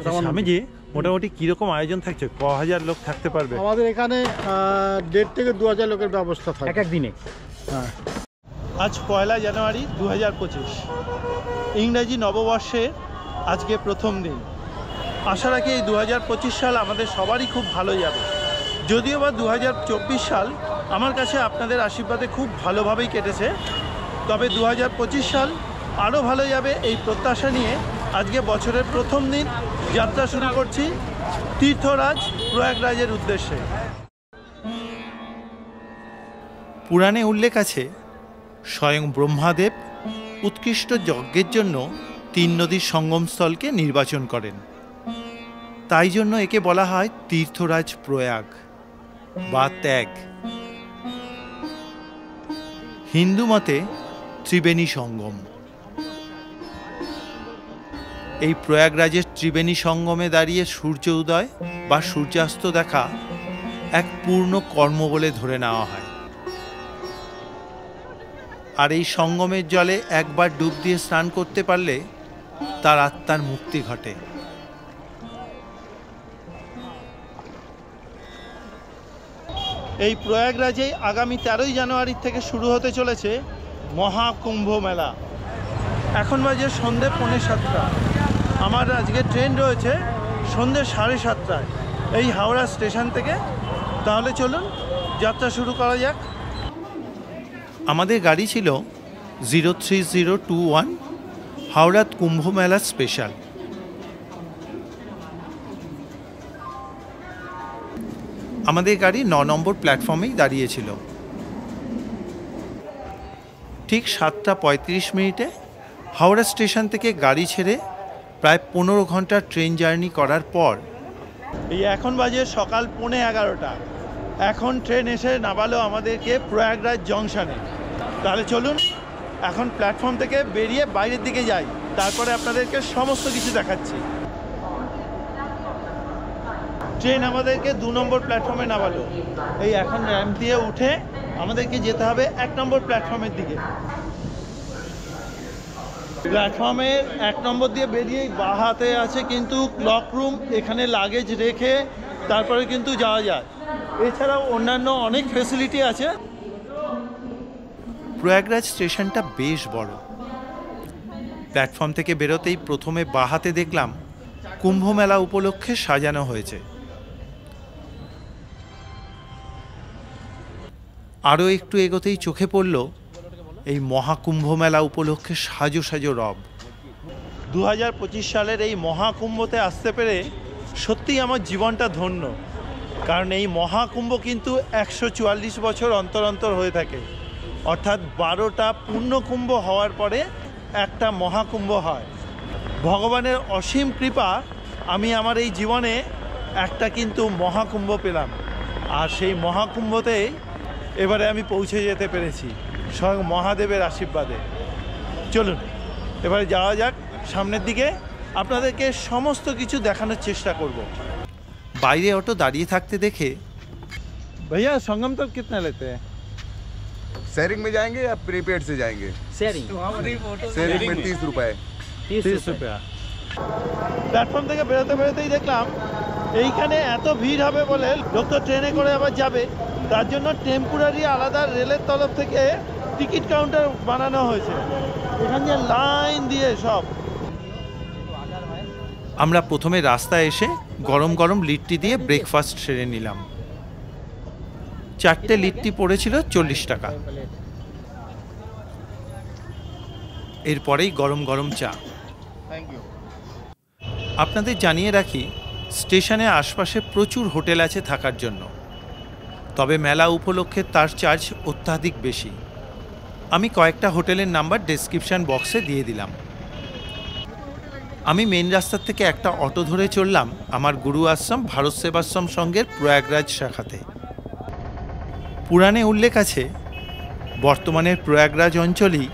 স্বামীজি মোটামুটি কিরকম আয়োজন থাকছে, ক হাজার লোক থাকতে পারবে? আমাদের এখানে 1.5 থেকে 2,000 লোকের ব্যবস্থা থাকে এক দিনে। হ্যাঁ, আজ 1 জানুয়ারি 2025, ইংরেজি নববর্ষের আজকে প্রথম দিন। আশা রাখি এই 2025 সাল আমাদের সবারই খুব ভালো যাবে। যদিও বা 2024 সাল আমার কাছে আপনাদের আশীর্বাদে খুব ভালোভাবেই কেটেছে, তবে 2025 সাল আরও ভালো যাবে এই প্রত্যাশা নিয়ে আজকে বছরের প্রথম দিন যাত্রা শুরু করছি তীর্থরাজ প্রয়াগরাজের উদ্দেশ্যে। পুরাণে উল্লেখ আছে, স্বয়ং ব্রহ্মাদেব উৎকৃষ্ট যজ্ঞের জন্য 3 নদীর সঙ্গমস্থলকে নির্বাচন করেন। তাই জন্য একে বলা হয় তীর্থরাজ প্রয়াগ বা ত্যাগ। হিন্দু মতে ত্রিবেণী সঙ্গম। এই প্রয়াগরাজের ত্রিবেণী সঙ্গমে দাঁড়িয়ে সূর্য উদয় বা সূর্যাস্ত দেখা এক পূর্ণ কর্ম বলে ধরে নেওয়া হয়। আর এই সঙ্গমের জলে একবার ডুব দিয়ে স্নান করতে পারলে তার আত্মার মুক্তি ঘটে। এই প্রয়াগরাজেই আগামী 13 জানুয়ারি থেকে শুরু হতে চলেছে মহাকুম্ভ মেলা। এখন বাজে সন্ধে 6:45। আমার আজকে ট্রেন রয়েছে সন্ধে 7:30টায় এই হাওড়া স্টেশন থেকে। তাহলে চলুন যাত্রা শুরু করা যাক। আমাদের গাড়ি ছিল 03021 হাওড়া কুম্ভ মেলা স্পেশাল। আমাদের গাড়ি 9 নম্বর প্ল্যাটফর্মেই দাঁড়িয়েছিল। ঠিক 7:35 হাওড়া স্টেশন থেকে গাড়ি ছেড়ে প্রায় 15 ঘন্টার ট্রেন জার্নি করার পর এই এখন বাজে সকাল 11:15। এখন ট্রেন এসে নামালো আমাদেরকে প্রয়াগরাজ জংশনে। তাহলে চলুন এখন প্ল্যাটফর্ম থেকে বেরিয়ে বাইরের দিকে যাই, তারপরে আপনাদেরকে সমস্ত কিছু দেখাচ্ছি। ট্রেন আমাদেরকে 2 নম্বর প্ল্যাটফর্মে নামালো। এই এখন র্যাম্প দিয়ে উঠে আমাদেরকে যেতে হবে 1 নম্বর প্ল্যাটফর্মের দিকে। প্ল্যাটফর্মের 1 নম্বর দিয়ে বেরিয়েই বাঁ হাতে আছে কিন্তু ক্লক রুম, এখানে লাগেজ রেখে তারপরে কিন্তু যাওয়া যায়। এছাড়াও অন্যান্য অনেক ফেসিলিটি আছে। প্রয়াগরাজ স্টেশনটা বেশ বড়। প্ল্যাটফর্ম থেকে বেরোতেই প্রথমে বাঁ হাতে দেখলাম কুম্ভ মেলা উপলক্ষে সাজানো হয়েছে। আরও একটু এগোতেই চোখে পড়ল এই মহাকুম্ভ মেলা উপলক্ষে সাজো সাজো রব। 2025 সালের এই মহাকুম্ভতে আসতে পেরে সত্যিই আমার জীবনটা ধন্য। কারণ এই মহাকুম্ভ কিন্তু 144 বছর অন্তর অন্তর হয়ে থাকে, অর্থাৎ 12টা পূর্ণকুম্ভ হওয়ার পরে একটা মহাকুম্ভ হয়। ভগবানের অসীম কৃপা আমি আমার এই জীবনে একটা কিন্তু মহাকুম্ভ পেলাম, আর সেই মহাকুম্ভতে এবারে আমি পৌঁছে যেতে পেরেছি স্বয়ং মহাদেবের আশীর্বাদে। চলুন এবারে যাওয়া যাক সামনের দিকে, আপনাদেরকে সমস্ত কিছু দেখানোর চেষ্টা করব। বাইরে অটো দাঁড়িয়ে থাকতে দেখে, भैया संगम तक कितना लेते हैं? शेयरिंग में जाएंगे या प्रीपेड से जाएंगे? शेयरिंग शेयरिंग में 30 रुपए। 30 रुपया। প্ল্যাটফর্ম থেকে বেরোতে বেরোতেই দেখলাম এইখানে এত ভিড় হবে বলে লোক তো ট্রেনে করে আবার যাবে, তার জন্য টেম্পোরারি আলাদা রেলের তরফ থেকে টিকিট কাউন্টার বানানো হয়েছে। এখান দিয়ে লাইন দিয়ে সব। আমরা প্রথমে রাস্তায় এসে গরম গরম লিট্টি দিয়ে ব্রেকফাস্ট সেরে নিলাম। 4টে লিট্টি পড়েছিল 40 টাকা। এরপরেই গরম গরম চা। আপনাদের জানিয়ে রাখি, স্টেশনে আশপাশে প্রচুর হোটেল আছে থাকার জন্য, তবে মেলা উপলক্ষে তার চার্জ অত্যাধিক বেশি। আমি কয়েকটা হোটেলের নাম্বার ডেসক্রিপশন বক্সে দিয়ে দিলাম। আমি মেন রাস্তার থেকে একটা অটো ধরে চললাম আমার গুরু আশ্রম ভারত সেবাশ্রম সংঘের প্রয়াগরাজ শাখাতে। পুরাণে উল্লেখ আছে, বর্তমানের প্রয়াগরাজ অঞ্চলেই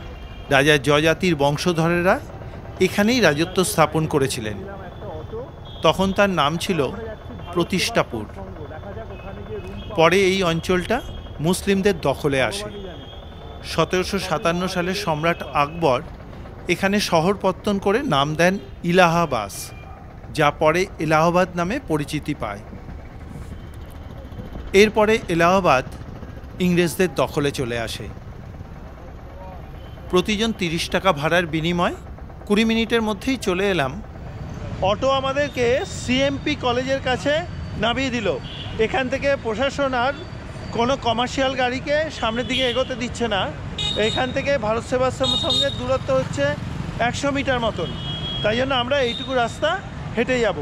রাজা যজাতির বংশধরেরা এখানেই রাজত্ব স্থাপন করেছিলেন। তখন তার নাম ছিল প্রতিষ্ঠাপুর। পরে এই অঞ্চলটা মুসলিমদের দখলে আসে। 1757 সালে সম্রাট আকবর এখানে শহর পত্তন করে নাম দেন ইলাহাবাদ, যা পরে এলাহাবাদ নামে পরিচিতি পায়। এরপরে এলাহাবাদ ইংরেজদের দখলে চলে আসে। প্রতিজন 30 টাকা ভাড়ার বিনিময় 20 মিনিটের মধ্যেই চলে এলাম। অটো আমাদেরকে সিএমপি কলেজের কাছে নামিয়ে দিল। এখান থেকে প্রশাসন আর কোনো কমার্শিয়াল গাড়িকে সামনের দিকে এগোতে দিচ্ছে না। এখান থেকে ভারত সেবাশ্রমের সঙ্গে দূরত্ব হচ্ছে 100 মিটার মতন, তাই জন্য আমরা এইটুকু রাস্তা হেঁটে যাব।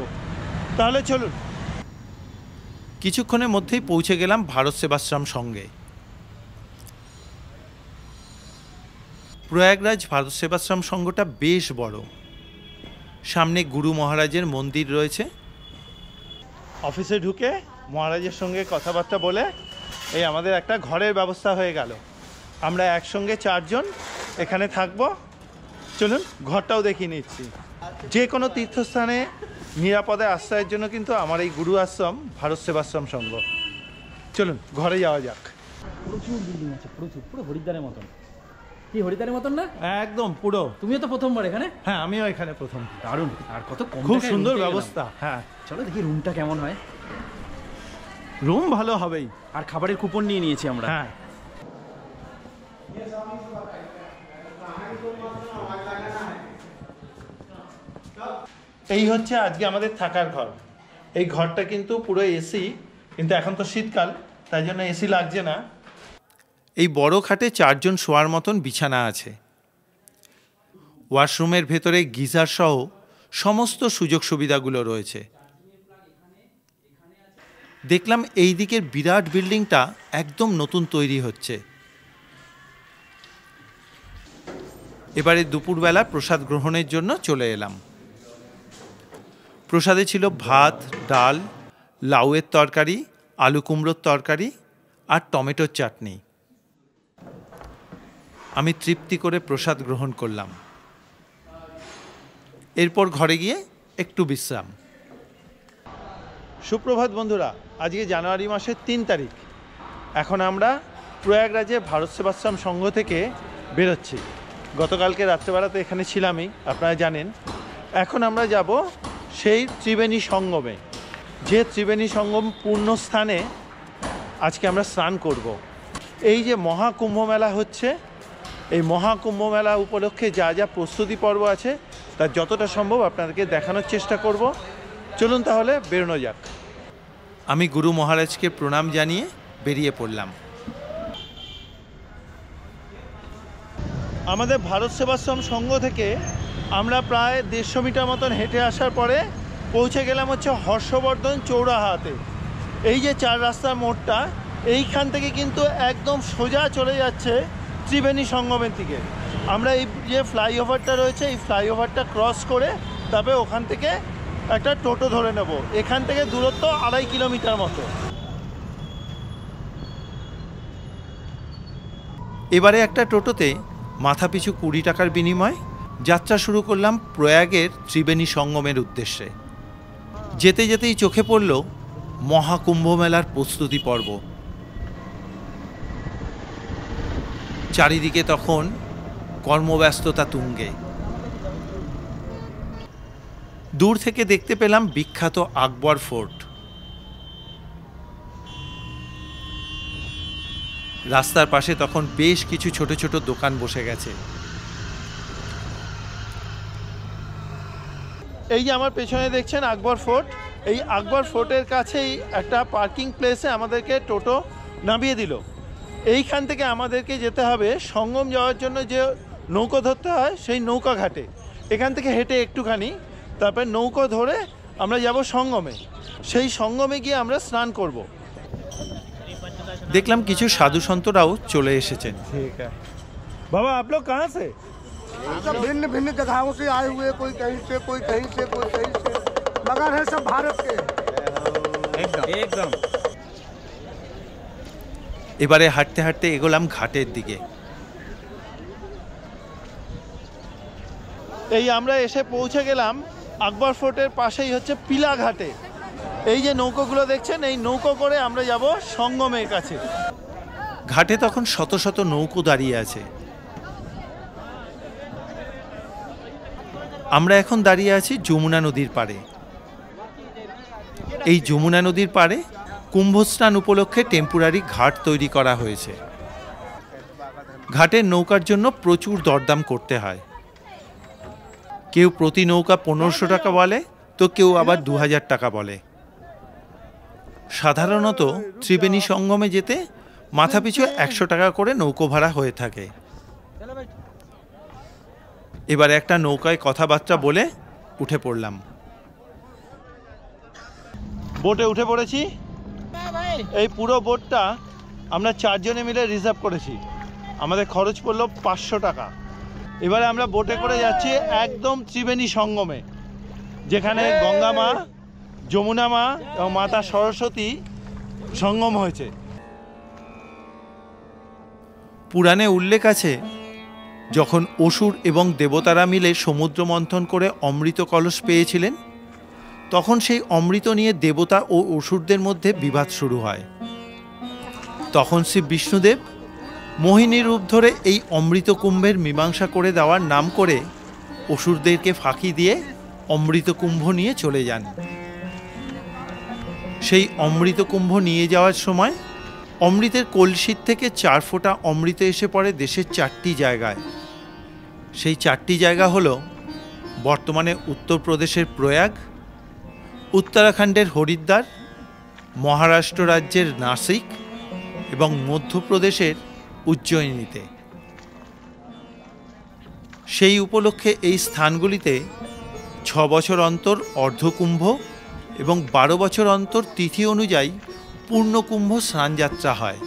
তাহলে চলুন। কিছুক্ষণের মধ্যেই পৌঁছে গেলাম ভারত সেবাশ্রম সঙ্গে। প্রয়াগরাজ ভারত সেবাশ্রম সংঘটা বেশ বড়। সামনে গুরু মহারাজের মন্দির রয়েছে। অফিসে ঢুকে মহারাজের সঙ্গে কথাবার্তা বলে এই আমাদের একটা ঘরের ব্যবস্থা হয়ে গেল। আমরা একসঙ্গে 4 জন এখানে থাকব। চলুন ঘরটাও দেখিয়ে নিচ্ছি। যে কোনো তীর্থস্থানে নিরাপদে আশ্রয়ের জন্য কিন্তু আমার এই গুরু আশ্রম ভারত সেবাশ্রম সংঘ। চলুন ঘরে যাওয়া যাক। প্রচুর বিল্ডিং আছে, প্রচুর, পুরো হরিদ্বারের মতন। কি হরিদ্বারের মতন না? একদম পুরো। তুমিও তো প্রথমবার এখানে? হ্যাঁ, আমিও এখানে প্রথম। দারুণ, আর কত কম, খুব সুন্দর ব্যবস্থা। হ্যাঁ, চলো দেখি রুমটা কেমন হয়। রুম ভালো হবেই। আর খাবারের কুপন নিয়ে নিয়েছি আমরা। হ্যাঁ, এই হচ্ছে আজকে আমাদের থাকার ঘর। এই ঘরটা কিন্তু পুরো এসি, কিন্তু এখন তো শীতকাল, তাই জন্য এসি লাগছে না। এই বড় খাটে 4 জন শোয়ার মতন বিছানা আছে। ওয়াশরুমের ভেতরে গিজার সহ সমস্ত সুযোগ সুবিধাগুলো রয়েছে। দেখলাম এই দিকের বিরাট বিল্ডিংটা একদম নতুন তৈরি হচ্ছে। এবারে দুপুরবেলা প্রসাদ গ্রহণের জন্য চলে এলাম। প্রসাদে ছিল ভাত, ডাল, লাউয়ের তরকারি, আলু কুমড়োর তরকারি আর টমেটোর চাটনি। আমি তৃপ্তি করে প্রসাদ গ্রহণ করলাম। এরপর ঘরে গিয়ে একটু বিশ্রাম। সুপ্রভাত বন্ধুরা, আজকে জানুয়ারি মাসের 3 তারিখ। এখন আমরা প্রয়াগরাজে ভারত সেবাশ্রম সংঘ থেকে বেরোচ্ছি। গতকালকে রাত্রেবেলাতে এখানে ছিলামই, আপনারা জানেন। এখন আমরা যাব সেই ত্রিবেণী সঙ্গমে। যে ত্রিবেণী সঙ্গম পূর্ণ স্থানে আজকে আমরা স্নান করব। এই যে মহাকুম্ভ মেলা হচ্ছে, এই মহাকুম্ভ মেলা উপলক্ষে যা যা প্রস্তুতি পর্ব আছে তার যতটা সম্ভব আপনাদেরকে দেখানোর চেষ্টা করব। চলুন তাহলে বেরোনো যাক। আমি গুরু মহারাজকে প্রণাম জানিয়ে বেরিয়ে পড়লাম। আমাদের ভারত সেবাশ্রম সংঘ থেকে আমরা প্রায় 150 মিটার মতন হেঁটে আসার পরে পৌঁছে গেলাম হচ্ছে হর্ষবর্ধন চৌরাহাতে। এই যে 4 রাস্তার মোড়টা, এইখান থেকে কিন্তু একদম সোজা চলে যাচ্ছে ত্রিবেণী সঙ্গমের দিকে। আমরা এই যে ফ্লাইওভারটা রয়েছে, এই ফ্লাইওভারটা ক্রস করে তবে ওখান থেকে একটা টোটো ধরে নেব। এখান থেকে দূরত্ব 2.5 কিলোমিটার মতো। এবারে একটা টোটোতে মাথাপিছু 20 টাকার বিনিময় যাত্রা শুরু করলাম প্রয়াগের ত্রিবেণী সঙ্গমের উদ্দেশ্যে। যেতে যেতেই চোখে পড়ল মহাকুম্ভ মেলার প্রস্তুতি পর্ব। চারিদিকে তখন কর্মব্যস্ততা তুঙ্গে। দূর থেকে দেখতে পেলাম বিখ্যাত আকবর ফোর্ট। রাস্তার পাশে তখন বেশ কিছু ছোট ছোট দোকান বসে গেছে। এই যে আমার পেছনে দেখছেন আকবর ফোর্ট, এই আকবর ফোর্টের কাছেই একটা পার্কিং প্লেসে আমাদেরকে টোটো নামিয়ে দিল। এইখান থেকে আমাদেরকে যেতে হবে সঙ্গম যাওয়ার জন্য যে নৌকো ধরতে হয় সেই নৌকা ঘাটে। এখান থেকে হেঁটে একটুখানি, তারপর নৌকো ধরে আমরা যাব সঙ্গমে। সেই সঙ্গমে গিয়ে আমরা স্নান করব। দেখলাম কিছু সাধু সন্তরাও চলে এসেছেন। ঠিক আছে বাবা, आप लोग कहाँ से? सब भिन्न भिन्न जगहों से आए हुए, कोई कहीं से, कोई कहीं से, कोई कहीं से, मगर है सब भारत के। একদম। এবারে হাঁটতে হাঁটতে এগোলাম ঘাটের দিকে। এই আমরা এসে পৌঁছে গেলাম আকবর ফোর্টের পাশেই হচ্ছে পিলা ঘাটে। এই যে নৌকোগুলো দেখছেন, এই নৌকো করে আমরা যাব সঙ্গমের কাছে। ঘাটে তখন শত শত নৌকো দাঁড়িয়ে আছে। আমরা এখন দাঁড়িয়ে আছি যমুনা নদীর পাড়ে। এই যমুনা নদীর পাড়ে কুম্ভস্নান উপলক্ষে টেম্পোরারি ঘাট তৈরি করা হয়েছে। ঘাটের নৌকার জন্য প্রচুর দরদাম করতে হয়। কেউ প্রতি নৌকা 1500 টাকা বলে, তো কেউ আবার 2000 টাকা বলে। সাধারণত ত্রিবেণী সঙ্গমে যেতে মাথাপিছু 100 টাকা করে নৌকো ভাড়া হয়ে থাকে। এবার একটা নৌকায় কথাবার্তা বলে উঠে পড়লাম। বোটে উঠে পড়েছি। এই পুরো বোটটা আমরা 4 জনে মিলে রিজার্ভ করেছি। আমাদের খরচ পড়লো 500 টাকা। এবারে আমরা বোটে করে যাচ্ছি একদম ত্রিবেণী সঙ্গমে, যেখানে গঙ্গা মা, যমুনা মা এবং মাতা সরস্বতী সঙ্গম হয়েছে। পুরাণে উল্লেখ আছে, যখন অসুর এবং দেবতারা মিলে সমুদ্র মন্থন করে অমৃত কলস পেয়েছিলেন, তখন সেই অমৃত নিয়ে দেবতা ও অসুরদের মধ্যে বিবাদ শুরু হয়। তখন শ্রী বিষ্ণুদেব মোহিনী রূপ ধরে এই অমৃত কুম্ভের মীমাংসা করে দেওয়ার নাম করে অসুরদেরকে ফাঁকি দিয়ে অমৃত কুম্ভ নিয়ে চলে যান। সেই অমৃত কুম্ভ নিয়ে যাওয়ার সময় অমৃতের কলসির থেকে 4 ফোঁটা অমৃত এসে পড়ে দেশের 4টি জায়গায়। সেই 4টি জায়গা হল বর্তমানে উত্তরপ্রদেশের প্রয়াগ, উত্তরাখণ্ডের হরিদ্বার, মহারাষ্ট্র রাজ্যের নাসিক এবং মধ্যপ্রদেশের উজ্জয়িনীতে। সেই উপলক্ষে এই স্থানগুলিতে 6 বছর অন্তর অর্ধকুম্ভ এবং 12 বছর অন্তর তিথি অনুযায়ী পূর্ণকুম্ভ স্নানযাত্রা হয়।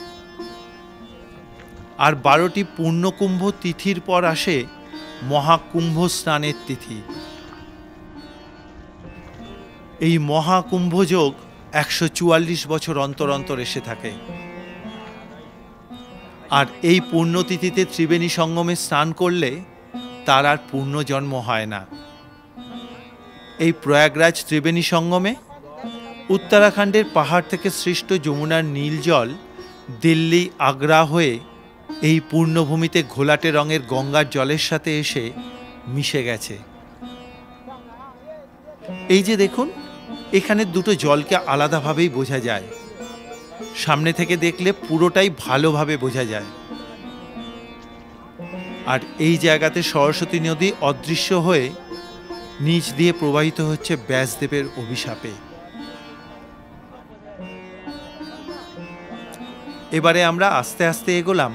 আর 12টি পূর্ণকুম্ভ তিথির পর আসে মহাকুম্ভ স্নানের তিথি। এই মহাকুম্ভ যোগ 144 বছর অন্তর অন্তর এসে থাকে। আর এই পুণ্যতিথিতে ত্রিবেণী সঙ্গমে স্নান করলে তার আর পুণ্যজন্ম হয় না। এই প্রয়াগরাজ ত্রিবেণী সঙ্গমে উত্তরাখণ্ডের পাহাড় থেকে সৃষ্ট যমুনার নীল জল দিল্লি, আগ্রা হয়ে এই পূর্ণভূমিতে ঘোলাটে রঙের গঙ্গার জলের সাথে এসে মিশে গেছে। এই যে দেখুন, এখানে দুটো জলকে আলাদাভাবেই বোঝা যায়। সামনে থেকে দেখলে পুরোটাই ভালোভাবে বোঝা যায়। আর এই জায়গাতে সরস্বতী নদী অদৃশ্য হয়ে নিচ দিয়ে প্রবাহিত হচ্ছে ব্যাসদেবের অভিশাপে। এবারে আমরা আস্তে আস্তে এগোলাম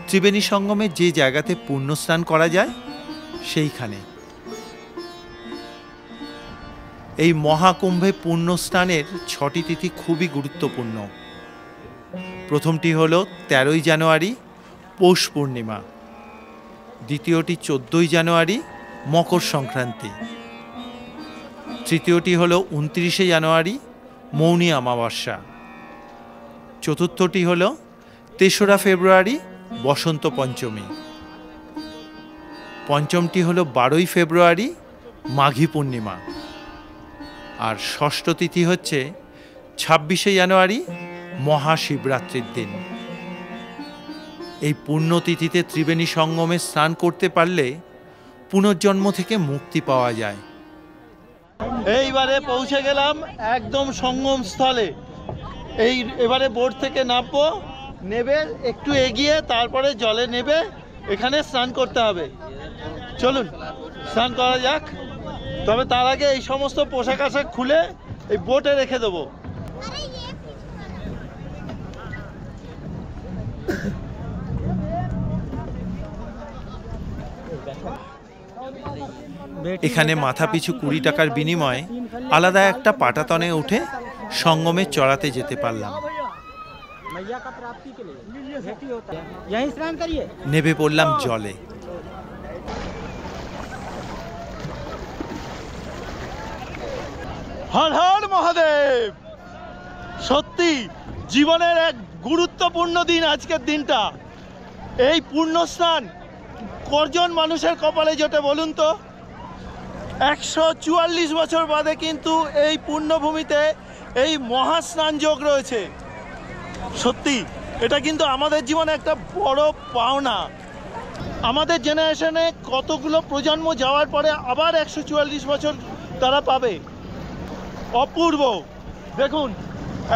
ত্রিবেণী সঙ্গমে যে জায়গাতে পুণ্যস্নান করা যায় সেইখানে। এই মহাকুম্ভে পুণ্যস্নানের 6টি তিথি খুবই গুরুত্বপূর্ণ। প্রথমটি হল 13ই জানুয়ারি, পৌষ পূর্ণিমা। দ্বিতীয়টি 14ই জানুয়ারি, মকর সংক্রান্তি। তৃতীয়টি হল 29শে জানুয়ারি, মৌনী অমাবস্যা। চতুর্থটি হল 3রা ফেব্রুয়ারি, বসন্ত পঞ্চমী। পঞ্চমটি হল 12ই ফেব্রুয়ারি, মাঘী পূর্ণিমা। আর ষষ্ঠ তিথি হচ্ছে 26শে জানুয়ারি, মহাশিবরাত্রির দিন। এই পুণ্যতিথিতে ত্রিবেণী সঙ্গমে স্নান করতে পারলে পুনর্জন্ম থেকে মুক্তি পাওয়া যায়। এইবারে পৌঁছে গেলাম একদম সঙ্গম স্থলে। এবারে বোট থেকে নামবো, নেবে একটু এগিয়ে তারপরে জলে নেবে, এখানে স্নান করতে হবে। চলুন স্নান করা যাক। তবে তার আগে এই সমস্ত পোশাক আশাক খুলে এই বোটে রেখে দেবো। এখানে মাথাপিছু 20 টাকার বিনিময়ে আলাদা একটা পাটাতনে উঠে সঙ্গমে চড়াতে যেতে পারলাম। নেমে পড়লাম জলে। হর হর মহাদেব। সত্যি জীবনের এক গুরুত্বপূর্ণ দিন আজকের দিনটা। এই পুণ্যস্নান কজন মানুষের কপালে জোটে বলুন তো? 144 বছর বাদে কিন্তু এই পুণ্যভূমিতে এই মহাস্নান যোগ রয়েছে। সত্যি এটা কিন্তু আমাদের জীবনে একটা বড় পাওনা। আমাদের জেনারেশনে কতগুলো প্রজন্ম যাওয়ার পরে আবার 144 বছর তারা পাবে। অপূর্ব। দেখুন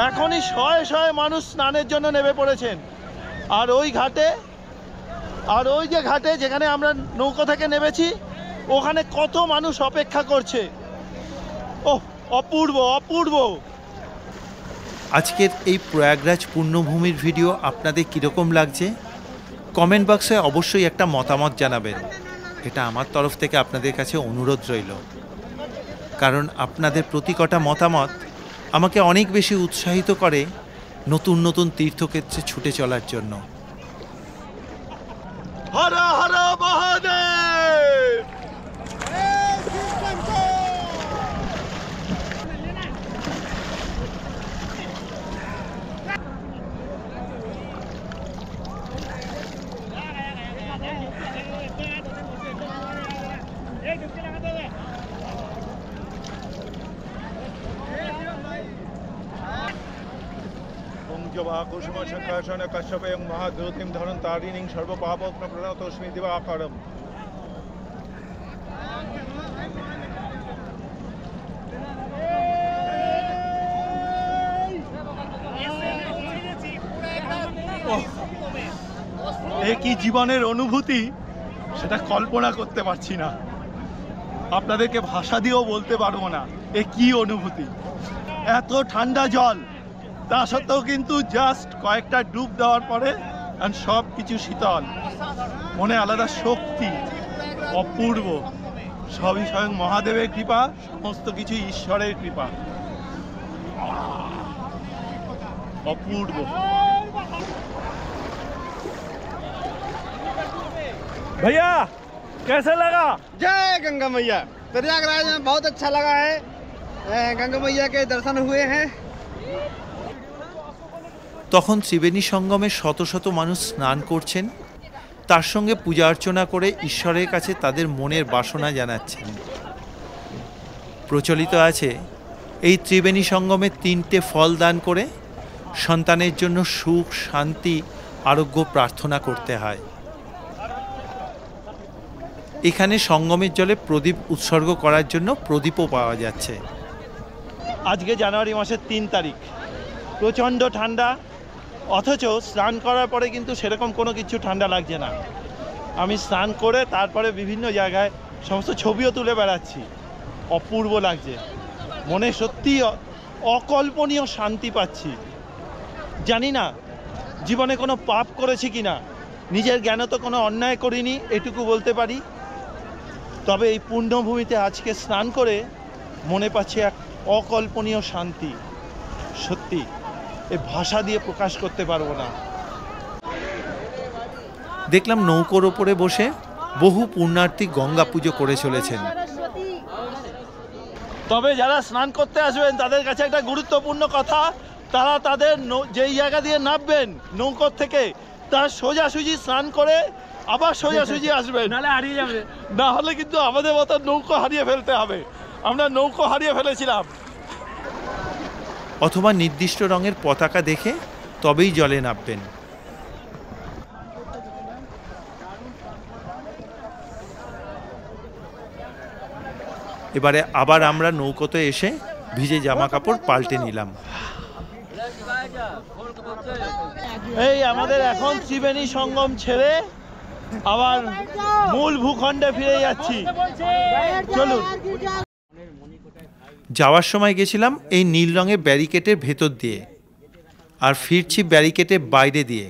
এখনই শয়ে শয়ে মানুষ স্নানের জন্য নেমে পড়েছেন। আর ওই ঘাটে, আর ওই যে ঘাটে যেখানে আমরা নৌকো থেকে নেমেছি, ওখানে কত মানুষ অপেক্ষা করছে। ওহ, অপূর্ব অপূর্ব। আজকের এই প্রয়াগরাজ পুণ্যভূমির ভিডিও আপনাদের কীরকম লাগছে কমেন্ট বক্সে অবশ্যই একটা মতামত জানাবেন। এটা আমার তরফ থেকে আপনাদের কাছে অনুরোধ রইল, কারণ আপনাদের প্রতি কটা মতামত আমাকে অনেক বেশি উৎসাহিত করে নতুন নতুন তীর্থক্ষেত্রে ছুটে চলার জন্য। হর হর মহাদেব। কুসুম সংকাশন কশ্যপেয়ং মহাদ্যুতিম ধরন তারিণীং সর্বপাপগ্ন প্রণতোস্মি দিবাকরম। এ কি জীবনের অনুভূতি, সেটা কল্পনা করতে পারছি না, আপনাদেরকে ভাষা দিয়েও বলতে পারবো না এ কি অনুভূতি। এত ঠান্ডা জল, তা সত্ত্বেও কিন্তু জাস্ট কয়েকটা ডুব দেওয়ার পরে সব কিছু শীতল, মনে আলাদা শক্তি, অপূর্ব। সবই স্বয়ং মহাদেবের কৃপা, সমস্ত কিছু ঈশ্বরের কৃপা, অপূর্ব। भैया कैसा लगा? जय गंगा मैया। प्रयागराज में बहुत अच्छा लगा है, गंगा मैया के दर्शन हुए हैं। তখন ত্রিবেণী সঙ্গমে শত শত মানুষ স্নান করছেন, তার সঙ্গে পূজা অর্চনা করে ঈশ্বরের কাছে তাদের মনের বাসনা জানাচ্ছেন। প্রচলিত আছে এই ত্রিবেণী সঙ্গমে 3টে ফল দান করে সন্তানের জন্য সুখ, শান্তি, আরোগ্য প্রার্থনা করতে হয়। এখানে সঙ্গমের জলে প্রদীপ উৎসর্গ করার জন্য প্রদীপও পাওয়া যাচ্ছে। আজকে জানুয়ারি মাসের 3 তারিখ, প্রচণ্ড ঠান্ডা, অথচ স্নান করার পরে কিন্তু সেরকম কোনো কিছু ঠান্ডা লাগছে না। আমি স্নান করে তারপরে বিভিন্ন জায়গায় সমস্ত ছবিও তুলে বেড়াচ্ছি, অপূর্ব লাগছে, মনে সত্যি অকল্পনীয় শান্তি পাচ্ছি। জানি না জীবনে কোনো পাপ করেছি কি না, নিজের জ্ঞানে তো কোনো অন্যায় করিনি, এটুকু বলতে পারি। তবে এই পুণ্যভূমিতে আজকে স্নান করে মনে পাচ্ছি এক অকল্পনীয় শান্তি, সত্যি এ ভাষা দিয়ে প্রকাশ করতে পারবো না। দেখলাম নৌকোর ওপরে বসে বহু পুণ্যার্থী গঙ্গা পুজো করে চলেছেন। তবে যারা স্নান করতে আসবেন তাদের কাছে একটা গুরুত্বপূর্ণ কথা, তারা তাদের যেই জায়গা দিয়ে নামবেন নৌকোর থেকে, তার সোজাসুজি স্নান করে আবার সোজাসুজি আসবেন, নাহলে হারিয়ে যাবে। না হলে কিন্তু আমাদের মতো নৌকো হারিয়ে ফেলতে হবে। আমরা নৌকো হারিয়ে ফেলেছিলাম। অথবা নির্দিষ্ট রঙের পতাকা দেখে তবেই জলে নামবেন। এবারে আবার আমরা নৌকোতে এসে ভিজে জামা কাপড় পাল্টে নিলাম। এই আমাদের এখন ত্রিবেণী সঙ্গম ছেড়ে আবার মূল ভূখণ্ডে ফিরে যাচ্ছি। চলুন। যাওয়ার সময় গেছিলাম এই নীল রঙের ব্যারিকেডের ভেতর দিয়ে, আর ফিরছি ব্যারিকেডের বাইরে দিয়ে,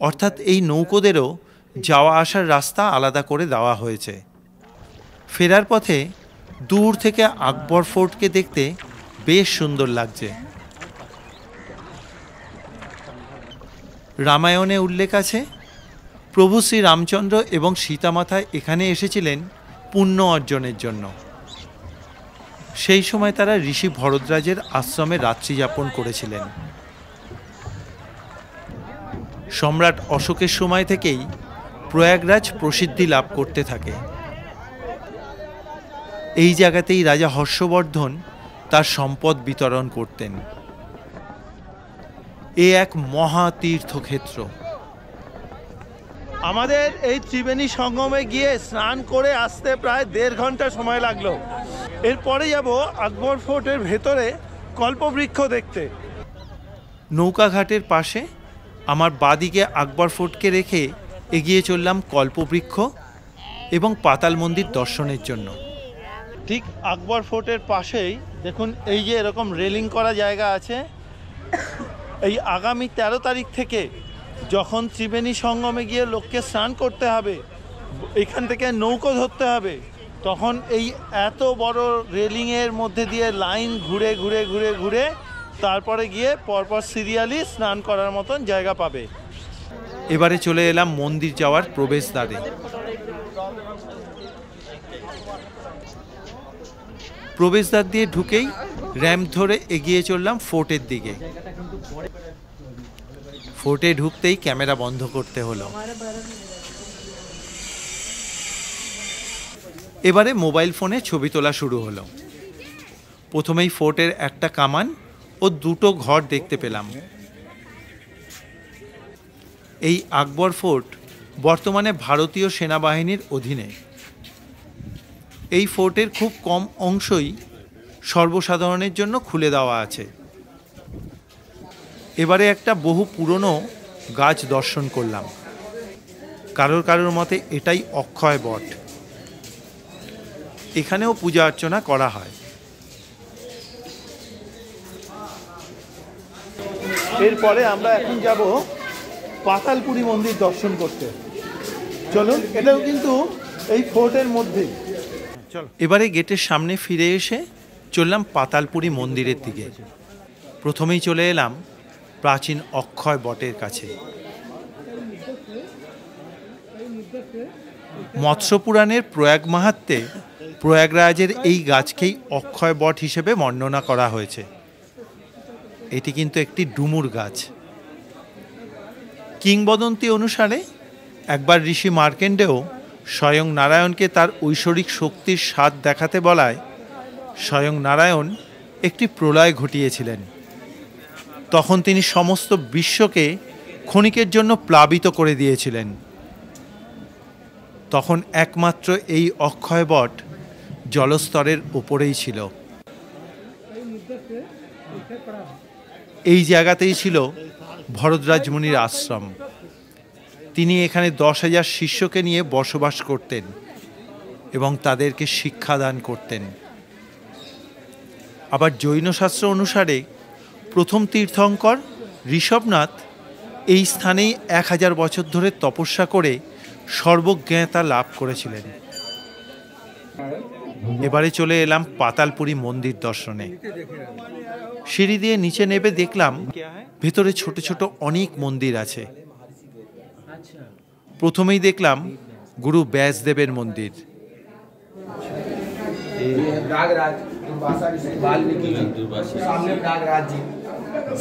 অর্থাৎ এই নৌকোদেরও যাওয়া আসার রাস্তা আলাদা করে দেওয়া হয়েছে। ফেরার পথে দূর থেকে আকবর ফোর্টকে দেখতে বেশ সুন্দর লাগছে। রামায়ণে উল্লেখ আছে প্রভু শ্রী রামচন্দ্র এবং সীতামাতা এখানে এসেছিলেন পুণ্য অর্জনের জন্য। সেই সময় তারা ঋষি ভরদ্বাজের আশ্রমে রাত্রি যাপন করেছিলেন। সম্রাট অশোকের সময় থেকেই প্রয়াগরাজ প্রসিদ্ধি লাভ করতে থাকে। এই জায়গাতেই রাজা হর্ষবর্ধন তার সম্পদ বিতরণ করতেন। এ এক মহা তীর্থক্ষেত্র। আমাদের এই ত্রিবেণী সঙ্গমে গিয়ে স্নান করে আসতে প্রায় 1.5 ঘন্টা সময় লাগলো। এরপরে যাব আকবর ফোর্টের ভেতরে কল্পবৃক্ষ দেখতে। নৌকাঘাটের পাশে আমার বাদিকে আকবর ফোর্টকে রেখে এগিয়ে চললাম কল্পবৃক্ষ এবং পাতাল মন্দির দর্শনের জন্য। ঠিক আকবর ফোর্টের পাশেই দেখুন এই যে এরকম রেলিং করা জায়গা আছে। এই আগামী 13 তারিখ থেকে যখন ত্রিবেণী সঙ্গমে গিয়ে লোককে স্নান করতে হবে, এখান থেকে নৌকো ধরতে হবে, তখন এই এত বড় রেলিংয়ের মধ্যে দিয়ে লাইন ঘুরে ঘুরে ঘুরে ঘুরে তারপরে গিয়ে পরপর সিরিয়ালি স্নান করার মতন জায়গা পাবে। এবারে চলে এলাম মন্দির যাওয়ার প্রবেশদ্বারে। প্রবেশদ্বার দিয়ে ঢুকেই র্যাম্প ধরে এগিয়ে চললাম ফোর্টের দিকে। ফোর্টে ঢুকতেই ক্যামেরা বন্ধ করতে হলো। এবারে মোবাইল ফোনে ছবি তোলা শুরু হলো। প্রথমেই ফোর্টের একটা কামান ও দুটো ঘর দেখতে পেলাম। এই আকবর ফোর্ট বর্তমানে ভারতীয় সেনাবাহিনীর অধীনে। এই ফোর্টের খুব কম অংশই সর্বসাধারণের জন্য খুলে দেওয়া আছে। এবারে একটা বহু পুরনো গাছ দর্শন করলাম। কারোর কারোর মতে এটাই অক্ষয় বট। এখানেও পূজা অর্চনা করা হয়। এরপরে আমরা এখন যাব পাতালপুরি মন্দির দর্শন করতে। চলুন, এটাও কিন্তু এই ফোর্টের মধ্যেই। চলো, এবারে গেটের সামনে ফিরে এসে চললাম পাতালপুরি মন্দিরের দিকে। প্রথমেই চলে এলাম প্রাচীন অক্ষয় বটের কাছে। মৎস্য পুরাণের প্রয়াগ মাহাত্ম্যে প্রয়াগরাজের এই গাছকেই অক্ষয় বট হিসেবে বর্ণনা করা হয়েছে। এটি কিন্তু একটি ডুমুর গাছ। কিংবদন্তি অনুসারে একবার ঋষি মার্কেন্ডেয় স্বয়ং নারায়ণকে তার ঐশ্বরিক শক্তির স্বাদ দেখাতে বলায় স্বয়ং নারায়ণ একটি প্রলয় ঘটিয়েছিলেন। তখন তিনি সমস্ত বিশ্বকে ক্ষণিকের জন্য প্লাবিত করে দিয়েছিলেন। তখন একমাত্র এই অক্ষয় বট জলস্তরের ওপরেই ছিল। এই জায়গাতেই ছিল ভরদ্বাজ মুনির আশ্রম। তিনি এখানে 10,000 শিষ্যকে নিয়ে বসবাস করতেন এবং তাদেরকে শিক্ষাদান করতেন। আবার জৈন শাস্ত্র অনুসারে প্রথম তীর্থঙ্কর ঋষভনাথ এই স্থানেই 1000 বছর ধরে তপস্যা করে সর্বজ্ঞতা লাভ করেছিলেন। এবারে চলে এলাম পাতালপুরি মন্দির দর্শনে। সিঁড়ি দিয়ে নিচে নেমে দেখলাম ভেতরে ছোট ছোট অনেক মন্দির আছে। প্রথমেই দেখলাম গুরু ব্যাসদেবের মন্দির। प्रयागराज वाल्मीकि सामने प्रयागराज जी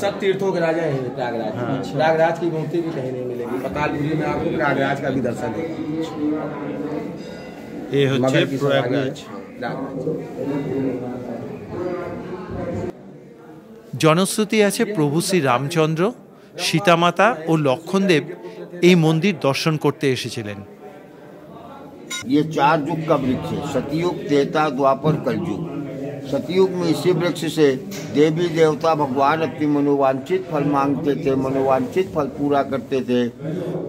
सब तीर्थों के राजा हैं प्रयागराज। प्रयागराज की मूर्ति भी कहीं नहीं मिलेगी। पातालपुरी में आपको प्रयागराज का भी दर्शन है। ये হচ্ছে প্রয়াগরাজ। জনশ্রুতি আছে প্রভু শ্রী রামচন্দ্র, সীতামাতা ও লক্ষণদেব এই মন্দির দর্শন করতে এসেছিলেন। ये 4 युग का वृक्ष है, सतयुग, त्रेता, द्वापर, कलयुग। सतयुग में इसी वृक्ष से देवी देवता भगवान अपनी मनोवांछित फल मांगते थे, मनोवांछित फल पूरा करते थे।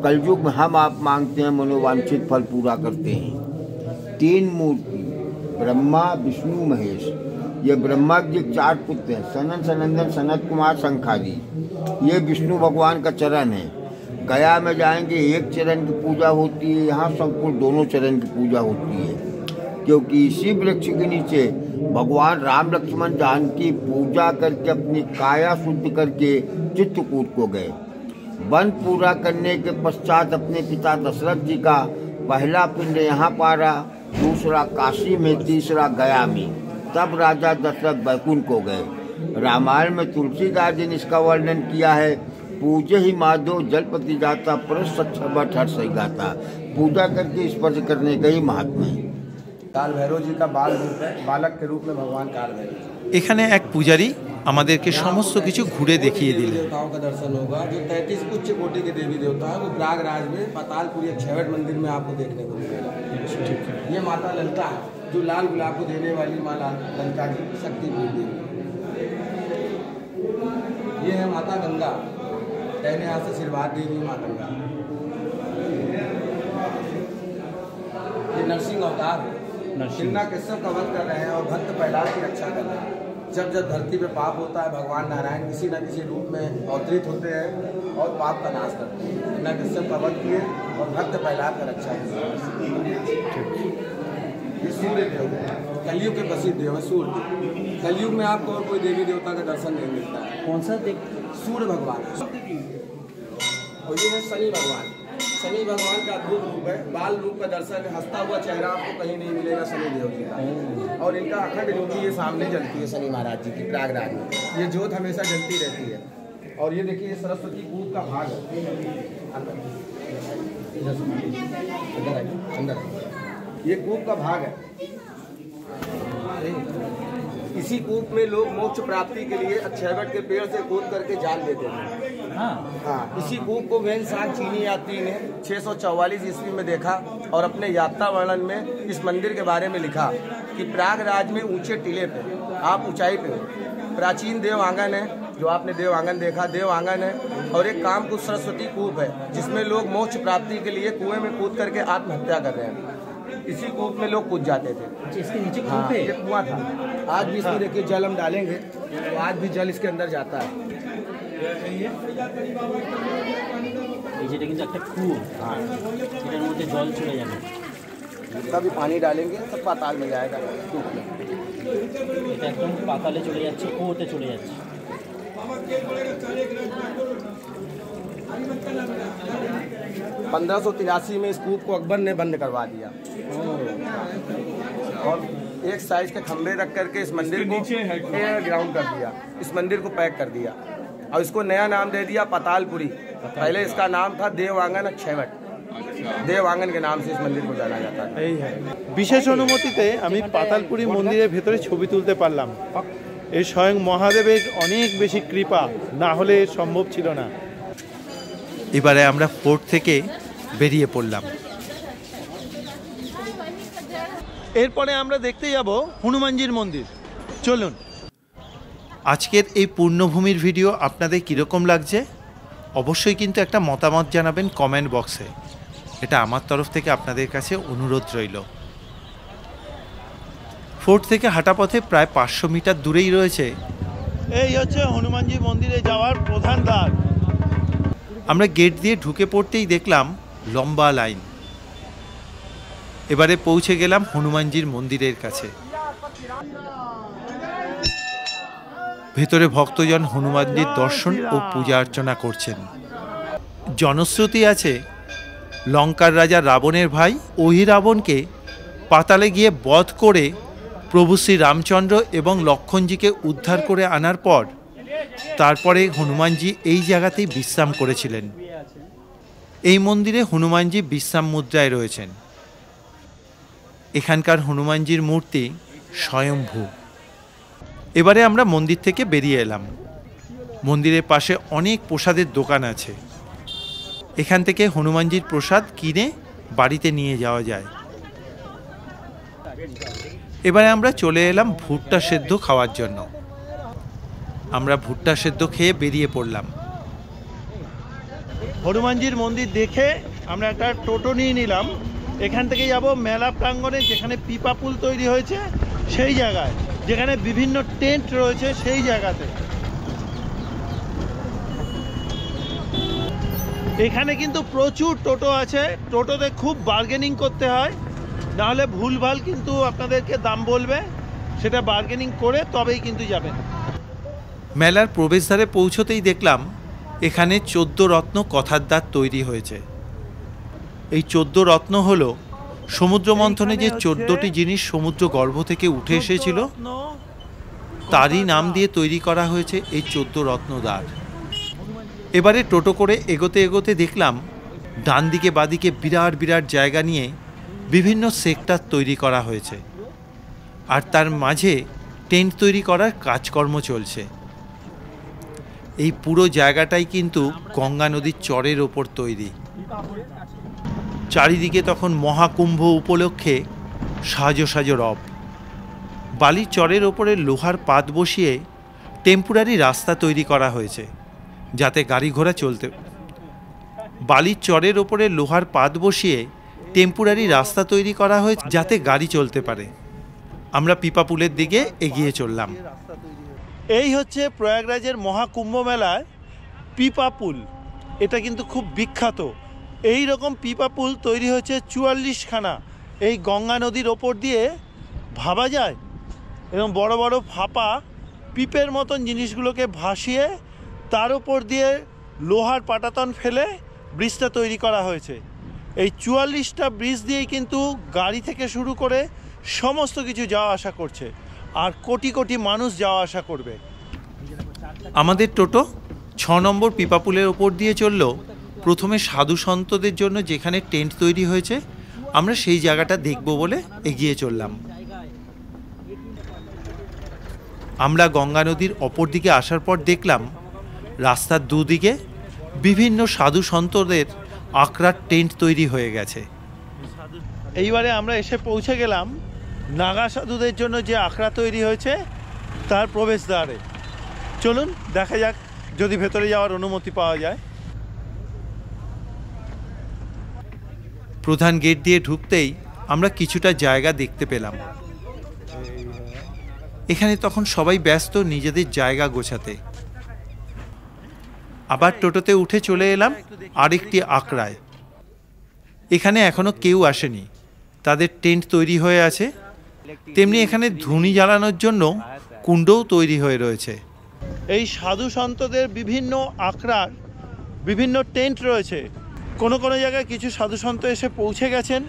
कलयुग में हम आप मांगते हैं, मनोवांछित फल पूरा करते हैं। 3 मूर्ति ब्रह्मा विष्णु महेश। ये ब्रह्मा के 4 पुत्र हैं, सनन सनंदन सनत कुमार शंखादी। ये विष्णु भगवान का चरण है। गया में जाएंगे 1 चरण की पूजा होती है, यहाँ संपूर्ण दोनों चरण की पूजा होती है। क्योंकि इसी वृक्ष के नीचे भगवान राम लक्ष्मण जानकी पूजा करके अपनी काया शुद्ध करके चित्रकूट को गए। वन पूरा करने के पश्चात अपने पिता दशरथ जी का पहला पिंड यहाँ पारा, दूसरा काशी में, तीसरा गया में। तब राजा दशरथ बैकुंठ को गए। रामायण में तुलसीदास जी ने इसका वर्णन किया है, पूजे ही माधव जलपति जाता, परस सच्छबट हर सही गाता। पूजा करके स्पर्श करने का ही महात्मा है। काल भैरव जी का बालक के रूप में भगवान काल भैरव। এখানে এক পূজারী আমাদেরকে সমস্ত কিছু ঘুরে দেখিয়ে দিলেন। देवताओं का दर्शन होगा जो 33 उच्च कोटि के देवी देवता है, वो प्रयागराज में पातालपुरी छेवट मंदिर में आपको देखने को मिलेगा। ये माता ललिता है, जो लाल गुलाब को देने वाली माँ ललिता की शक्ति देवी। ये है माता गंगा, कहने यहाँ से आशीर्वाद देवी माँ गंगा। ये नरसिंह अवतार किन्ना कश्यप का वध कर रहे हैं और भक्त प्रहलाद की रक्षा कर रहे हैं। जब जब धरती पे पाप होता है, भगवान नारायण किसी न किसी रूप में अवतरित होते हैं और पाप का नाश करते हैं। किन्ना कश्यप का वध किए और भक्त प्रहलाद का रक्षा किए। ये सूर्य देव कलयुग के प्रसिद्ध देव है। सूर्य कलयुग में आपको और कोई देवी देवता का दर्शन नहीं मिलता है। कौन सा देख? सूर्य भगवान और ये है शनि भगवान। शनि भगवान का अद्भुत रूप है, बाल रूप का दर्शन है। हंसता हुआ चेहरा आपको कहीं नहीं मिलेगा शनि देव जी का। और इनका अखंड ज्योति ये सामने जलती है शनि महाराज जी की प्रयागराज में। ये ज्योत हमेशा जलती रहती है। और ये देखिए सरस्वती कूप का भाग है। अंदर ये कूप का भाग है। इसी कूप में लोग मोक्ष प्राप्ति के लिए अक्षयवट के पेड़ से कूद करके जान देते थे। हाँ, इसी कूप को वेनसांग चीनी यात्री ने 644 ईस्वी में देखा और अपने यात्रा वर्णन में इस मंदिर के बारे में लिखा कि प्रयागराज में ऊंचे टीले पे आप ऊंचाई पे हो। प्राचीन देव आंगन है, जो आपने देव आंगन देखा, देव आंगन है। और एक कामकुट सरस्वती कूप है जिसमें लोग मोक्ष प्राप्ति के लिए कुएं में कूद करके आत्महत्या कर रहे हैं। इसी कूप में लोग कूद जाते थे। इसके नीचे कूप हाँ, है? ये कुआं था। आज भी इसमें देखिए जल हम डालेंगे तो आज भी जल इसके अंदर जाता है। যেটা কিন্তু একটা কুয়ো, এটার মধ্যে জল চলে যাবে। जितना भी पानी डालेंगे सब पाताल में जाएगा। এটা একদম পাতালে চলে যাচ্ছে, কুয়োতে চলে যাচ্ছে। 1583 में इस कूप को अकबर ने बंद करवा दिया और एक साइज के खंभे रख करके इस मंदिर को ग्राउंड कर दिया। इस मंदिर को पैक कर दिया और इसको नया नाम दे दिया पातालपुरी। पहले इसका नाम था देव आंगन अक्षयवट। देव आंगन के नाम से इस मंदिर को जाना जाता है। এই বিশেষ অনুমতিতে আমি পাতালপুরি মন্দিরের ভেতরে ছবি তুলতে পারলাম। এই স্বয়ং মহাদেবের অনেক বেশি কৃপা, না হলে সম্ভব ছিল না। এবারে আমরা ফোর্ট থেকে বেরিয়ে পড়লাম। এরপরে আমরা দেখতে যাব হনুমানজির মন্দির। চলুন। আজকের এই পূর্ণভূমির ভিডিও আপনাদের কীরকম লাগছে অবশ্যই কিন্তু একটা মতামত জানাবেন কমেন্ট বক্সে। এটা আমার তরফ থেকে আপনাদের কাছে অনুরোধ রইল। ফোর্ট থেকে হাঁটা পথে প্রায় 500 মিটার দূরেই রয়েছে এই হচ্ছে হনুমানজি মন্দিরে যাওয়ার প্রধান দ্বার। আমরা গেট দিয়ে ঢুকে পড়তেই দেখলাম লম্বা লাইন। এবারে পৌঁছে গেলাম হনুমানজির মন্দিরের কাছে। ভেতরে ভক্তজন হনুমানজির দর্শন ও পূজা অর্চনা করছেন। জনশ্রুতি আছে লঙ্কার রাজা রাবণের ভাই অহিরাবণকে পাতালে গিয়ে বধ করে প্রভু শ্রী রামচন্দ্র এবং লক্ষ্মণজিকে উদ্ধার করে আনার পর তারপরে হনুমানজি এই জায়গাতেই বিশ্রাম করেছিলেন। এই মন্দিরে হনুমানজি বিশ্রাম মুদ্রায় রয়েছেন। এখানকার হনুমানজির মূর্তি স্বয়ম্ভূ। এবারে আমরা মন্দির থেকে বেরিয়ে এলাম। মন্দিরের পাশে অনেক প্রসাদের দোকান আছে। এখান থেকে হনুমানজির প্রসাদ কিনে বাড়িতে নিয়ে যাওয়া যায়। এবারে আমরা চলে এলাম ভুট্টা সেদ্ধ খাওয়ার জন্য। আমরা ভুট্টা সেদ্ধ খেয়ে বেরিয়ে পড়লাম। হনুমানজির মন্দির দেখে আমরা একটা টোটো নিয়ে নিলাম। এখান থেকে যাব মেলা প্রাঙ্গণে, যেখানে পিপা পুল তৈরি হয়েছে সেই জায়গায়, যেখানে বিভিন্ন টেন্ট রয়েছে সেই জায়গাতে। এখানে কিন্তু প্রচুর টোটো আছে। টোটোতে খুব বার্গেনিং করতে হয়, নাহলে ভুলভাল কিন্তু আপনাদেরকে দাম বলবে। সেটা বার্গেনিং করে তবেই কিন্তু যাবেন। মেলার প্রবেশদ্বারে পৌঁছতেই দেখলাম এখানে 14 রত্ন কথার দ্বার তৈরি হয়েছে। এই 14 রত্ন হল সমুদ্র মন্থনে যে 14টি জিনিস সমুদ্র গর্ভ থেকে উঠে এসেছিল তারই নাম দিয়ে তৈরি করা হয়েছে এই 14 রত্ন দ্বার। এবারে টোটো করে এগোতে এগোতে দেখলাম ডান দিকে বাদিকে বিরাট বিরাট জায়গা নিয়ে বিভিন্ন সেক্টর তৈরি করা হয়েছে, আর তার মাঝে টেন্ট তৈরি করার কাজকর্ম চলছে। এই পুরো জায়গাটাই কিন্তু গঙ্গা নদীর চরের ওপর তৈরি। চারিদিকে তখন মহাকুম্ভ উপলক্ষে সাজো সাজো রব। বালির চরের ওপরে লোহার পাত বসিয়ে টেম্পোরারি রাস্তা তৈরি করা হয়েছে যাতে গাড়ি ঘোড়া চলতে, বালির চরের ওপরে লোহার পাত বসিয়ে টেম্পোরারি রাস্তা তৈরি করা হয়েছে যাতে গাড়ি চলতে পারে। আমরা পিপাপুলের দিকে এগিয়ে চললাম। এই হচ্ছে প্রয়াগরাজের মহাকুম্ভ মেলায় পিপাপুল। এটা কিন্তু খুব বিখ্যাত। এই রকম পিপাপুল তৈরি হয়েছে 44খানা এই গঙ্গা নদীর ওপর দিয়ে। ভাবা যায় এবং বড় বড় ফাঁপা পিপের মতন জিনিসগুলোকে ভাসিয়ে তার উপর দিয়ে লোহার পাটাতন ফেলে ব্রিজটা তৈরি করা হয়েছে। এই 44টা ব্রিজ দিয়েই কিন্তু গাড়ি থেকে শুরু করে সমস্ত কিছু যাওয়া আসা করছে, আর কোটি কোটি মানুষ যাওয়া আসা করবে। আমাদের টোটো 6 নম্বর পিপাপুলের ওপর দিয়ে চলল। প্রথমে সাধু সন্তদের জন্য যেখানে টেন্ট তৈরি হয়েছে আমরা সেই জায়গাটা দেখব বলে এগিয়ে চললাম। আমরা গঙ্গা নদীর অপর দিকে আসার পর দেখলাম রাস্তার দুদিকে বিভিন্ন সাধু সন্তদের আখড়ার টেন্ট তৈরি হয়ে গেছে। এইবারে আমরা এসে পৌঁছে গেলাম নাগা সাধুদের জন্য যে আখড়া তৈরি হয়েছে তার প্রবেশদ্বারে। চলুন দেখা যাক যদি ভেতরে যাওয়ার অনুমতি পাওয়া যায়। প্রধান গেট দিয়ে ঢুকতেই আমরা কিছুটা জায়গা দেখতে পেলাম। এখানে তখন সবাই ব্যস্ত নিজেদের জায়গা গোছাতে। আবার টোটোতে উঠে চলে এলাম আরেকটি আখড়ায়। এখানে এখনো কেউ আসেনি, তাদের টেন্ট তৈরি হয়ে আছে। তেমনি এখানে ধুনি জ্বালানোর জন্য কুণ্ডও তৈরি হয়ে রয়েছে। এই সাধু সন্তদের বিভিন্ন আখড়ার বিভিন্ন টেন্ট রয়েছে। কোনো কোনো জায়গায় কিছু সাধু সন্ত এসে পৌঁছে গেছেন,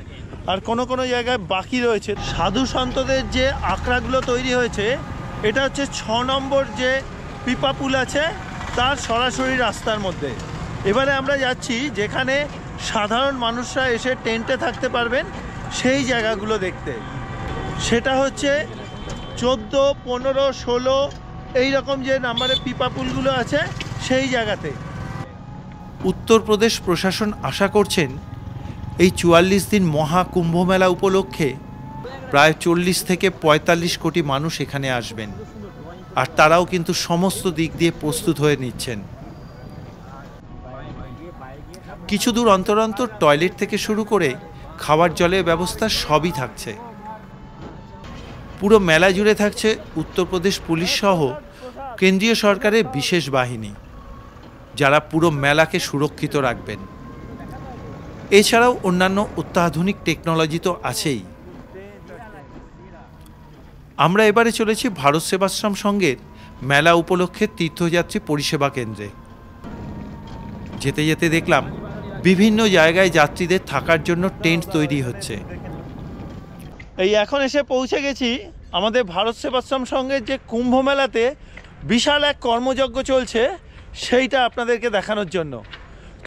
আর কোনো কোনো জায়গায় বাকি রয়েছে। সাধু সন্তদের যে আখড়াগুলো তৈরি হয়েছে এটা হচ্ছে 6 নম্বর যে পিপাপুল আছে তার সরাসরি রাস্তার মধ্যে। এবারে আমরা যাচ্ছি যেখানে সাধারণ মানুষরা এসে টেন্টে থাকতে পারবেন সেই জায়গাগুলো দেখতে। সেটা হচ্ছে 14, 15, 16 এই রকম যে নাম্বারে পিপাপুলগুলো আছে সেই জায়গাতে। উত্তরপ্রদেশ প্রশাসন আশা করছেন এই 44 দিন মহাকুম্ভ মেলা উপলক্ষে প্রায় 40 থেকে 45 কোটি মানুষ এখানে আসবেন, আর তারাও কিন্তু সমস্ত দিক দিয়ে প্রস্তুত হয়ে নিচ্ছেন। কিছু দূর অন্তর অন্তর টয়লেট থেকে শুরু করে খাবার জলের ব্যবস্থা সবই থাকছে। পুরো মেলা জুড়ে থাকছে উত্তরপ্রদেশ পুলিশ সহ কেন্দ্রীয় সরকারের বিশেষ বাহিনী, যারা পুরো মেলাকে সুরক্ষিত রাখবেন। এছাড়াও অন্যান্য অত্যাধুনিক টেকনোলজি তো আছেই। আমরা এবারে চলেছি ভারত সেবাশ্রম সংঘের মেলা উপলক্ষে তীর্থযাত্রী পরিষেবা কেন্দ্রে। যেতে যেতে দেখলাম বিভিন্ন জায়গায় যাত্রীদের থাকার জন্য টেন্ট তৈরি হচ্ছে। এই এখন এসে পৌঁছে গেছি আমাদের ভারত সেবাশ্রম সংঘের যে কুম্ভ মেলাতে বিশাল এক কর্মযজ্ঞ চলছে, সেইটা আপনাদেরকে দেখানোর জন্য।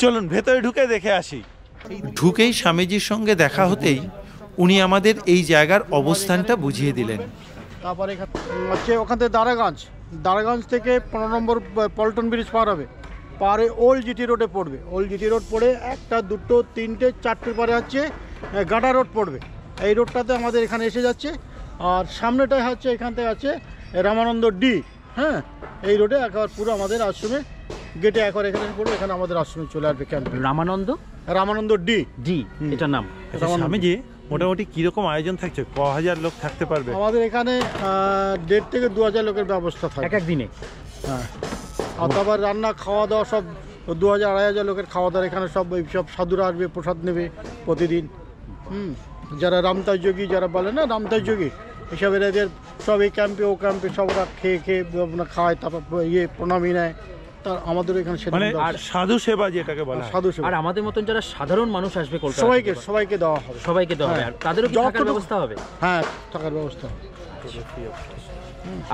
চলুন ভেতরে ঢুকে দেখে আসি। ঢুকেই স্বামীজির সঙ্গে দেখা হতেই উনি আমাদের এই জায়গার অবস্থানটা বুঝিয়ে দিলেন। তারপরে হচ্ছে ওখান থেকে দারাগঞ্জ থেকে 15 নম্বর পল্টন ব্রিজ পার হবে, পারে ওল্ড জিটি রোডে পড়বে। ওল্ড জিটি রোড পড়ে 1, 2, 3, 4 পরে হচ্ছে গাডা রোড পড়বে। এই রোডটাতে আমাদের এখানে এসে যাচ্ছে। আর সামনেটাই হচ্ছে এখান থেকে আছে রামানন্দ ডি। হ্যাঁ, এই রোডে একবার পুরো আমাদের আশ্রমে গেটে একবার এখানে পড়বে, এখানে আমাদের আশ্রমে চলে আসবে ক্যাম্পে। রামানন্দ ডি, এটার নাম। স্বামীজি মোটামুটি কিরকম আয়োজন থাকছে? ক হাজার লোক থাকতে পারবে? আমাদের এখানে 1,500 থেকে 2,000 লোকের ব্যবস্থা থাকে এক দিনে। হ্যাঁ, আর তারপর রান্না খাওয়া দাওয়া সব 2,000-2,500 লোকের খাওয়া দাওয়া এখানে সব সাধুরা আসবে, প্রসাদ নেবে প্রতিদিন। যারা রামতাজ যোগী, যারা বলে না রামতাজ যোগী, এসবের এদের সব এই ক্যাম্পে ও ক্যাম্পে সব ওরা খেয়ে খায়, তারপর প্রণামী নেয়। তার আমাদের এখানে সাধু সেবা যেটাকে বলা হয়, সাধু সেবা। আর আমাদের মতন যারা সাধারণ মানুষ আসবে কলকাতা, সবাইকে দেওয়া হবে, আর তাদেরও কি থাকার ব্যবস্থা হবে? হ্যাঁ, থাকার ব্যবস্থা হবে।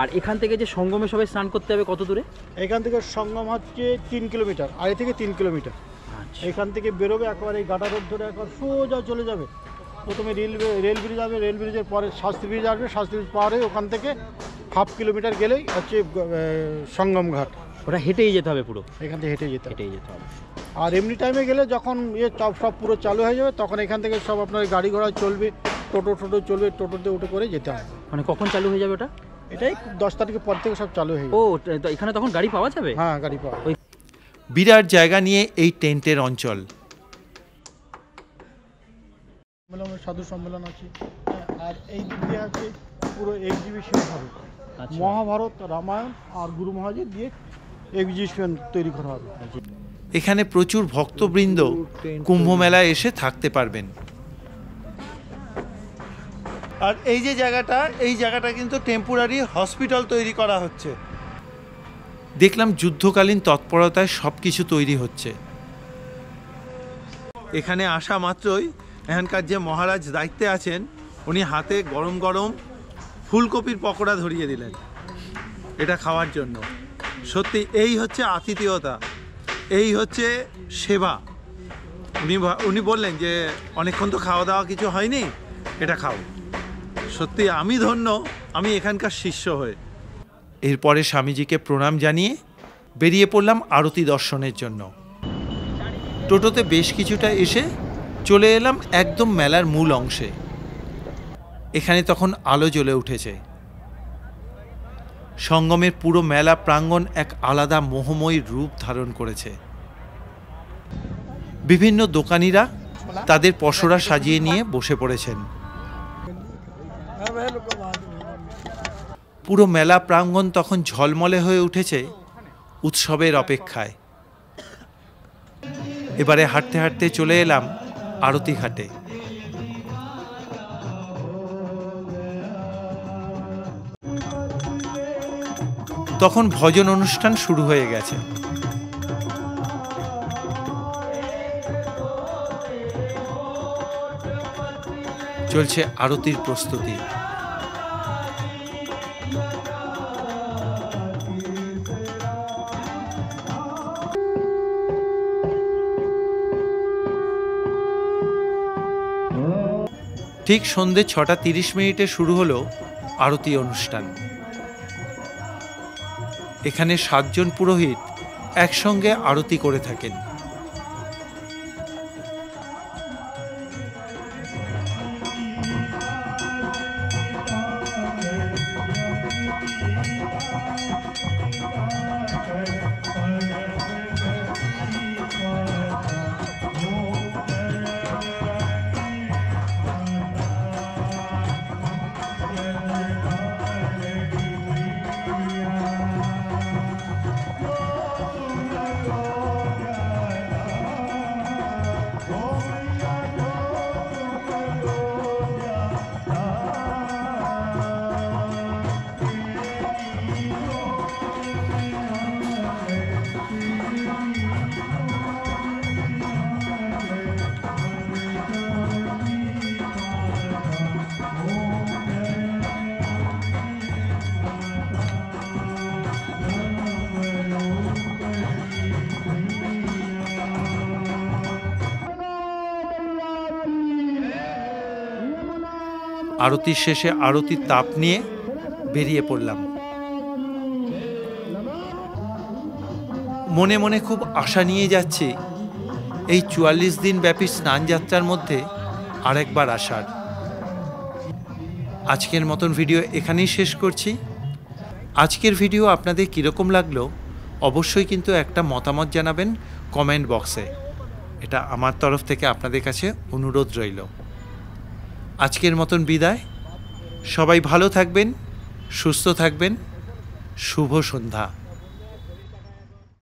আর এখান থেকে যে সঙ্গমে সবাই স্নান করতে হবে কত দূরে? এখান থেকে সঙ্গম হচ্ছে 3 কিলোমিটার, আড়াই থেকে 3 কিলোমিটার। এখান থেকে বেরোবে একবার এই গাটা রোড ধরে একবার সোজা চলে যাবে। প্রথমে রেল ব্রিজ যাবে, রেল ব্রিজের পরে শাস্ত্রী ব্রিজ আসবে, শাস্ত্রী ব্রিজ পারে ওখান থেকে 1/2 কিলোমিটার গেলেই হচ্ছে সঙ্গম ঘাট। ওটা হেঁটেই যেতে হবে পুরো? এখান থেকে হেঁটেই যেতে হবে। আর এমনি টাইমে গেলে যখন সব পুরো চালু হয়ে যাবে তখন এখান থেকে সব আপনার গাড়ি ঘোড়া চলবে, টোটো চলবে, টোটোতে উঠে করে যেতে হবে। মানে কখন চালু হয়ে যাবে ওটা? এটাই 10 তারিখের পর থেকে সব চালু হয়ে ও যাবে। তো এখানে তখন গাড়ি পাওয়া যাবে? হ্যাঁ, গাড়ি পাওয়া। বিরাট জায়গা নিয়ে এই টেন্টের অঞ্চল। সম্মেলনের সাধু সম্মেলন আছে, আর এই দিকে আছে পুরো এক্সিবিশন হবে। মহাভারত, রামায়ণ আর গুরু মহারাজের দিয়ে এক্সিবিশন তৈরি করা হবে। এখানে প্রচুর ভক্তবৃন্দ কুম্ভ মেলায় এসে থাকতে পারবেন। আর এই যে জায়গাটা, এই জায়গাটা কিন্তু টেম্পোরারি হসপিটাল তৈরি করা হচ্ছে। দেখলাম যুদ্ধকালীন তৎপরতায় সব কিছু তৈরি হচ্ছে। এখানে আসা মাত্রই এখানকার যে মহারাজ দায়িত্বে আছেন, উনি হাতে গরম গরম ফুলকপির পকোড়া ধরিয়ে দিলেন এটা খাওয়ার জন্য। সত্যি এই হচ্ছে আতিথেয়তা, এই হচ্ছে সেবা। উনি বললেন যে অনেকক্ষণ তো খাওয়া দাওয়া কিছু হয়নি, এটা খাও। সত্যি আমি ধন্য, আমি এখানকার শিষ্য হয়ে। এরপরে স্বামীজিকে প্রণাম জানিয়ে বেরিয়ে পড়লাম আরতি দর্শনের জন্য। টোটোতে বেশ কিছুটা এসে চলে এলাম একদম মেলার মূল অংশে। এখানে তখন আলো জ্বলে উঠেছে। সঙ্গমের পুরো মেলা প্রাঙ্গণ এক আলাদা মোহময়ী রূপ ধারণ করেছে। বিভিন্ন দোকানিরা তাদের পসরা সাজিয়ে নিয়ে বসে পড়েছেন। পুরো মেলা প্রাঙ্গণ তখন ঝলমলে হয়ে উঠেছে উৎসবের অপেক্ষায়। এবারে হাঁটতে হাঁটতে চলে এলাম আরতি ঘাটে। তখন ভজন অনুষ্ঠান শুরু হয়ে গেছে। চলছে আরতির প্রস্তুতি। ঠিক সন্ধ্যে 6:30 শুরু হলো আরতি অনুষ্ঠান। এখানে 7 জন পুরোহিত একসঙ্গে আরতি করে থাকেন। আরতির শেষে আরতির তাপ নিয়ে বেরিয়ে পড়লাম। মনে মনে খুব আশা নিয়ে যাচ্ছি এই 44 দিন ব্যাপী স্নানযাত্রার মধ্যে আরেকবার আসার। আজকের মতন ভিডিও এখানেই শেষ করছি। আজকের ভিডিও আপনাদের কীরকম লাগলো অবশ্যই কিন্তু একটা মতামত জানাবেন কমেন্ট বক্সে। এটা আমার তরফ থেকে আপনাদের কাছে অনুরোধ রইল। আজকের মতন বিদায়। সবাই ভালো থাকবেন, সুস্থ থাকবেন। শুভ সন্ধ্যা।